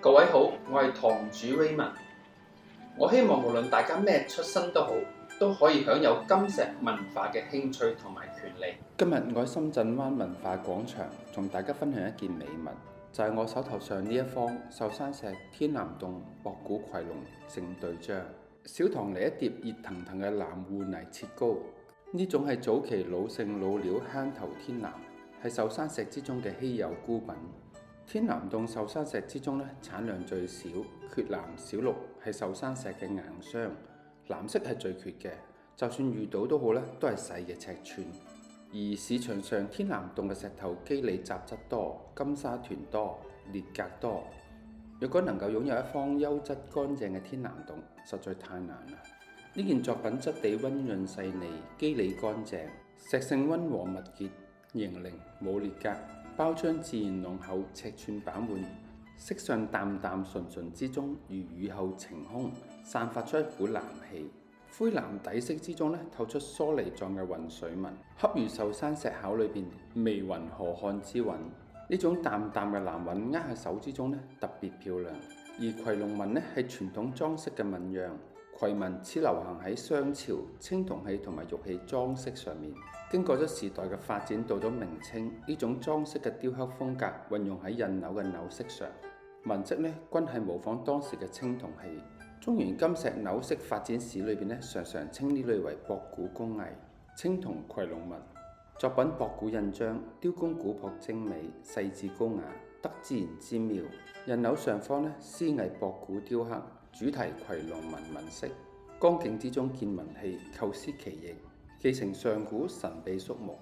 各位好，我係堂主 Raymond。我希望無論大家咩出身都好，都可以享有金石文化嘅興趣同埋權利。今日我喺深圳灣文化廣場同大家分享一件美物，就係我手頭上呢一方壽山石天南洞博古葵龍正對章。小堂嚟一碟熱騰騰嘅南芋泥切糕，呢種係早期老姓老料坑頭天南，係壽山石之中嘅稀有孤品。天南洞壽山石之中產量最少，缺藍少綠係壽山石嘅硬傷，藍色係最缺嘅，就算遇到都好都係細嘅尺寸。而市場上天南洞嘅石頭肌理雜質多，金沙團多，裂格多。如果能夠擁有一方優質乾淨嘅天南洞，實在太難啦。呢件作品質地溫潤細膩，肌理乾淨，石性溫和密結，凝靈冇裂格。包裝自然濃厚，尺寸飽滿，色上淡淡純純之中，如雨後晴空，散發出一股藍氣。灰藍底色之中透出疏離狀嘅雲水紋，恰如壽山石考裏邊微雲河漢之韻。呢種淡淡嘅藍紋握喺手之中特別漂亮。而葵龍紋係傳統裝飾嘅紋樣，葵紋始流行喺商朝青銅器同埋玉器裝飾上面。經過咗時代嘅發展，到咗明清，呢種裝飾嘅雕刻風格運用喺印紐嘅紐飾上，紋飾均係模仿當時嘅青銅器。中原金石紐飾發展史裏邊常常稱呢類為博古工藝。青銅葵龍紋作品博古印章，雕工古樸精美，細緻高雅，得自然之妙。印紐上方絲藝博古雕刻，主題葵龍紋紋飾，光景之中見紋氣，構思奇形，繼承上古神秘肅穆。